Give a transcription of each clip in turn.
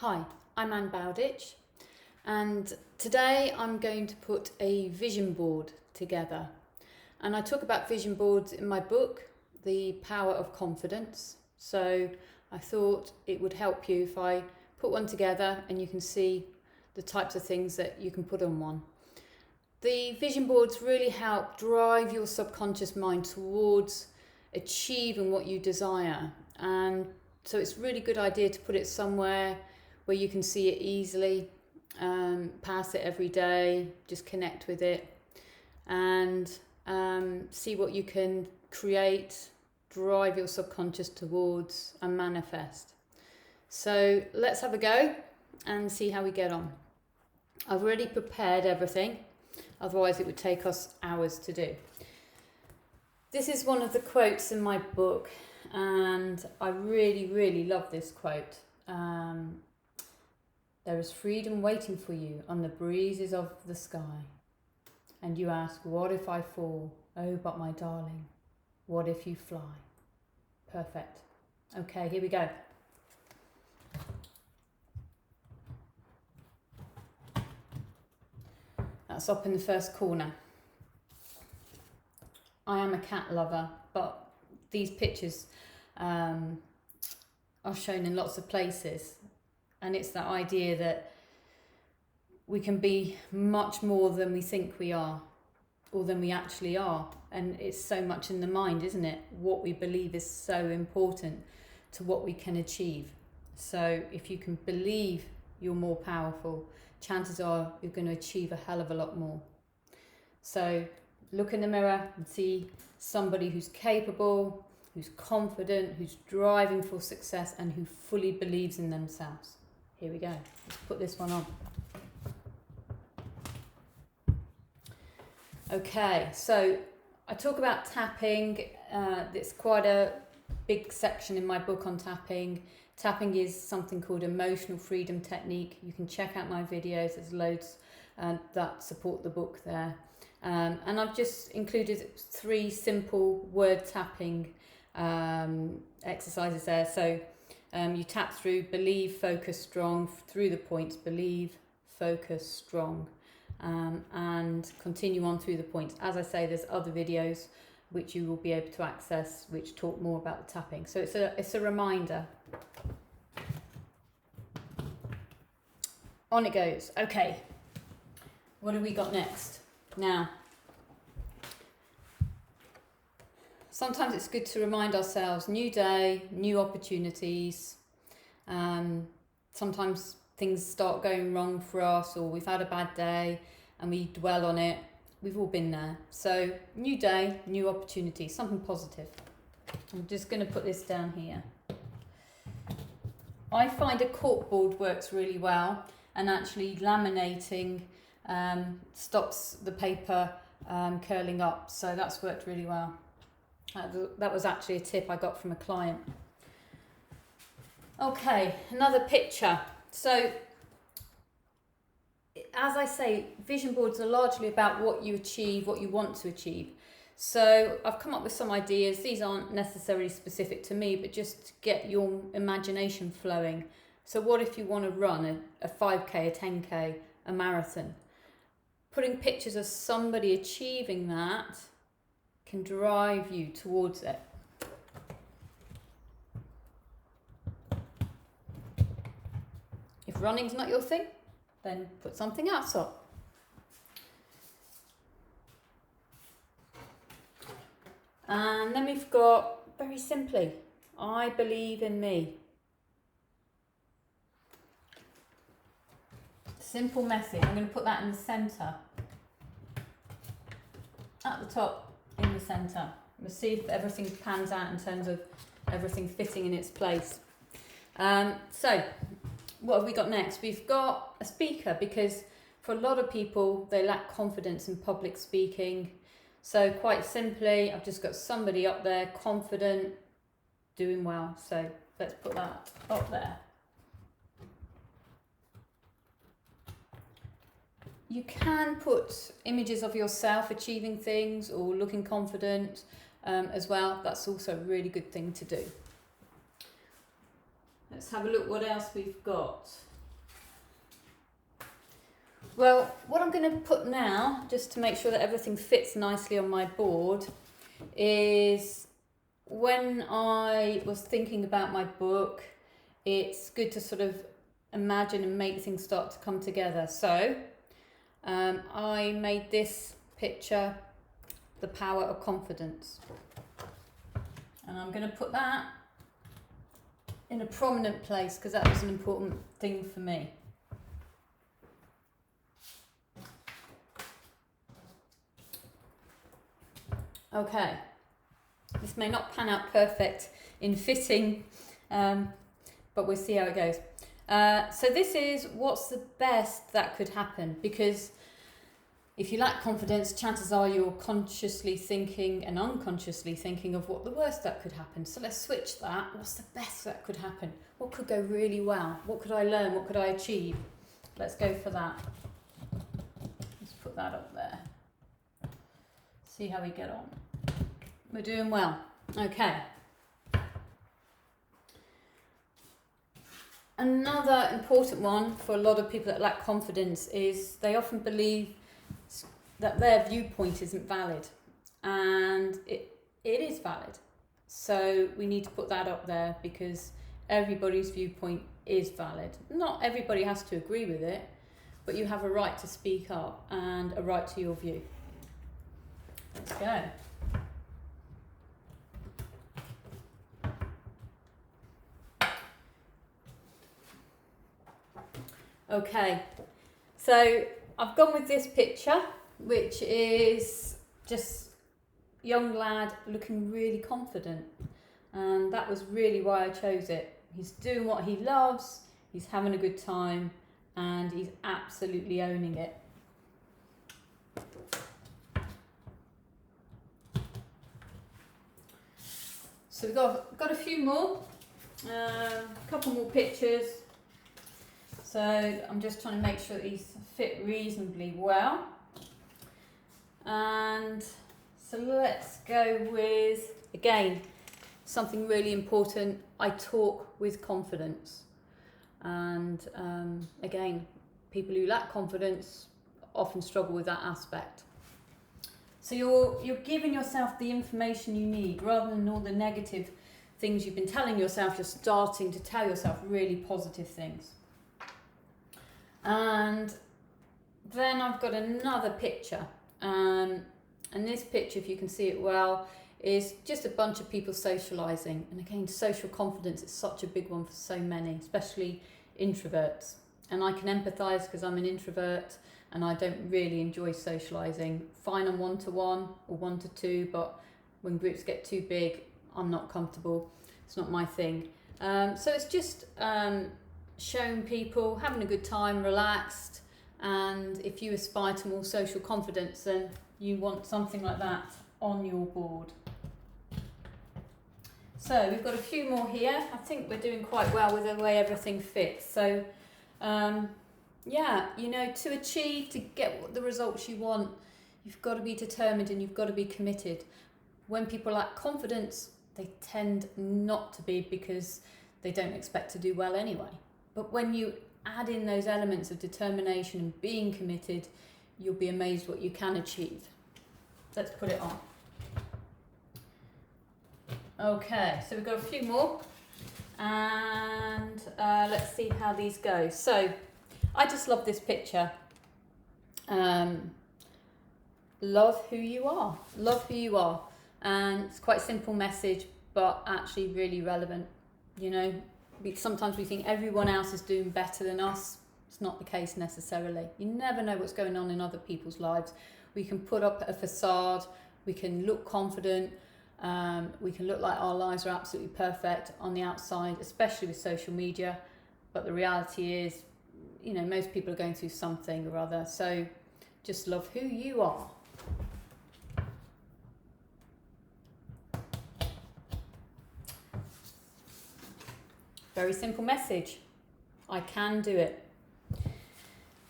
Hi, I'm Bowditch, and today I'm going to put a vision board together. And I talk about vision boards in my book, The Power of Confidence. So I thought it would help you if I put one together and you can see the types of things that you can put on one. The vision boards really help drive your subconscious mind towards achieving what you desire. And so it's a really good idea to put it somewhere where you can see it easily, pass it every day, just connect with it and see what you can create, drive your subconscious towards and manifest. So let's have a go and see how we get on. I've already prepared everything, otherwise it would take us hours to do. This is one of the quotes in my book and I really love this quote. There is freedom waiting for you on the breezes of the sky. And you ask, what if I fall? Oh, but my darling, what if you fly? Perfect. Okay, here we go. That's up in the first corner. I am a cat lover, but these pictures are shown in lots of places. And it's that idea that we can be much more than we think we are, or than we actually are. And it's so much in the mind, isn't it? What we believe is so important to what we can achieve. So if you can believe you're more powerful, chances are you're going to achieve a hell of a lot more. So look in the mirror and see somebody who's capable, who's confident, who's driving for success, and who fully believes in themselves. Here we go. Let's put this one on. Okay, so I talk about tapping. It's quite a big section in my book on tapping. Tapping is something called emotional freedom technique. You can check out my videos. There's loads that support the book there. And I've just included 3 simple word tapping exercises there. So you tap through believe, focus, strong, through the points, believe, focus, strong, and continue on through the points. As I say, there's other videos which you will be able to access which talk more about the tapping. So it's a reminder. On it goes. Okay, what have we got next? Now, sometimes it's good to remind ourselves, new day, new opportunities. Sometimes things start going wrong for us, or we've had a bad day and we dwell on it. We've all been there. So new day, new opportunity, something positive. I'm just going to put this down here. I find a corkboard works really well, and actually laminating stops the paper curling up. So that's worked really well. That was actually a tip I got from a client. Okay, another picture. So, as I say, vision boards are largely about what you achieve, what you want to achieve. So I've come up with some ideas. These aren't necessarily specific to me, but just to get your imagination flowing. So what if you want to run a 5K, a 10K, a marathon? Putting pictures of somebody achieving that can drive you towards it. If running's not your thing, then put something else up. And then we've got, very simply, I believe in me. Simple message. I'm going to put that in the centre. At the top, in the centre. We'll see if everything pans out in terms of everything fitting in its place. So, what have we got next? We've got a speaker, because for a lot of people, they lack confidence in public speaking. So quite simply, I've just got somebody up there, confident, doing well. So let's put that up there. You can put images of yourself achieving things or looking confident as well. That's also a really good thing to do. Let's have a look what else we've got. Well, what I'm going to put now, just to make sure that everything fits nicely on my board, is when I was thinking about my book, it's good to sort of imagine and make things start to come together. So I made this picture, The Power of Confidence. And I'm going to put that in a prominent place because that was an important thing for me. Okay, this may not pan out perfect in fitting, but we'll see how it goes. So this is what's the best that could happen, because if you lack confidence, chances are you're consciously thinking and unconsciously thinking of what the worst that could happen. So let's switch that. What's the best that could happen? What could go really well? What could I learn? What could I achieve? Let's go for that. Let's put that up there. See how we get on. We're doing well. Okay. Another important one for a lot of people that lack confidence is they often believe that their viewpoint isn't valid, and it is valid. So we need to put that up there because everybody's viewpoint is valid. Not everybody has to agree with it, but you have a right to speak up and a right to your view. Let's go. Okay, so I've gone with this picture, which is just young lad looking really confident, and that was really why I chose it. He's doing what he loves, he's having a good time, and he's absolutely owning it. So we've got a few more, a couple more pictures. So I'm just trying to make sure that these fit reasonably well. And so let's go with, again, something really important. I talk with confidence. And again, people who lack confidence often struggle with that aspect. So you're giving yourself the information you need rather than all the negative things you've been telling yourself. You're starting to tell yourself really positive things. And then I've got another picture, and this picture, if you can see it well, is just a bunch of people socialising. And again, social confidence is such a big one for so many, especially introverts. And I can empathise because I'm an introvert and I don't really enjoy socialising. Fine on one-to-one or one-to-two, but when groups get too big, I'm not comfortable. It's not my thing. So it's just showing people, having a good time, relaxed, and if you aspire to more social confidence, then you want something like that on your board. So we've got a few more here. I think we're doing quite well with the way everything fits. So yeah, you know, to achieve, to get the results you want, you've got to be determined and you've got to be committed. When people lack confidence, they tend not to be because they don't expect to do well anyway. But when you add in those elements of determination and being committed, you'll be amazed what you can achieve. Let's put it on. Okay, so we've got a few more, and let's see how these go. So I just love this picture. Love who you are. Love who you are. And it's quite a simple message, but actually really relevant. You know, sometimes we think everyone else is doing better than us. It's not the case necessarily. You never know what's going on in other people's lives. We can put up a facade, we can look confident, we can look like our lives are absolutely perfect on the outside, especially with social media. But the reality is, you know, most people are going through something or other. So just love who you are. Very simple message. I can do it.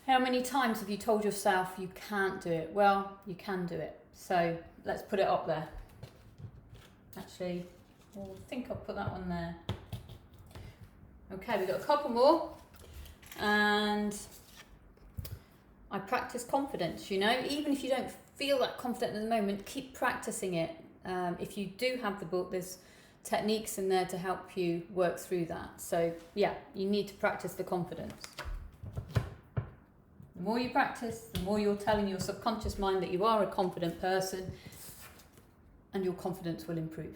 How many times have you told yourself you can't do it? Well, you can do it. So let's put it up there. Actually, I think I'll put that one there. Okay, we've got a couple more. And I practice confidence, you know, even if you don't feel that confident at the moment, keep practicing it. If you do have the book, there's techniques in there to help you work through that. So yeah, you need to practice the confidence. The more you practice, the more you're telling your subconscious mind that you are a confident person, and your confidence will improve.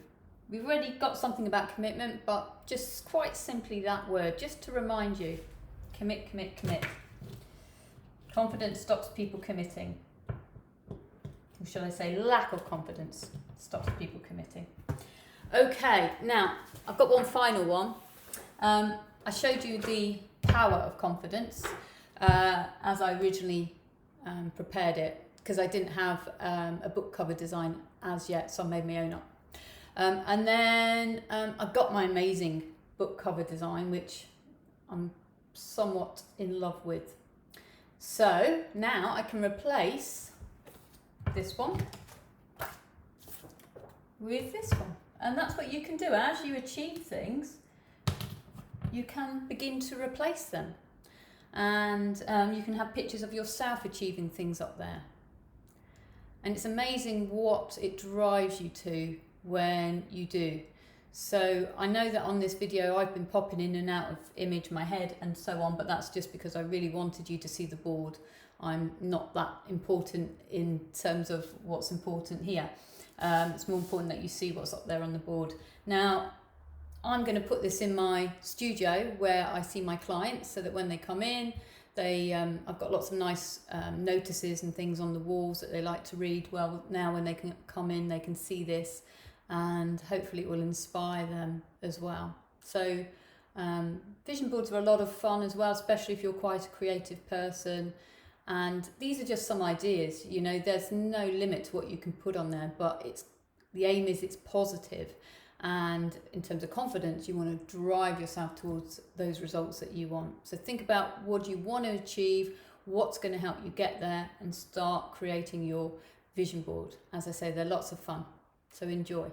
We've already got something about commitment, but just quite simply that word, just to remind you, commit, commit, commit. Confidence stops people committing. Or shall I say lack of confidence stops people committing. Okay, now I've got one final one. I showed you the power of confidence as I originally prepared it, because I didn't have a book cover design as yet, so I made my own up. And then I got my amazing book cover design, which I'm somewhat in love with. So now I can replace this one with this one. And that's what you can do. As you achieve things, you can begin to replace them. And you can have pictures of yourself achieving things up there. And it's amazing what it drives you to when you do. So I know that on this video I've been popping in and out of image, my head and so on, but that's just because I really wanted you to see the board. I'm not that important in terms of what's important here. It's more important that you see what's up there on the board. Now, I'm going to put this in my studio where I see my clients, so that when they come in, I've got lots of nice notices and things on the walls that they like to read. Well, now when they can come in, they can see this, and hopefully it will inspire them as well. So vision boards are a lot of fun as well, especially if you're quite a creative person. And these are just some ideas, you know, there's no limit to what you can put on there, but the aim is it's positive. And in terms of confidence, you want to drive yourself towards those results that you want. So think about what you want to achieve, what's going to help you get there, and start creating your vision board. As I say, they're lots of fun. So enjoy.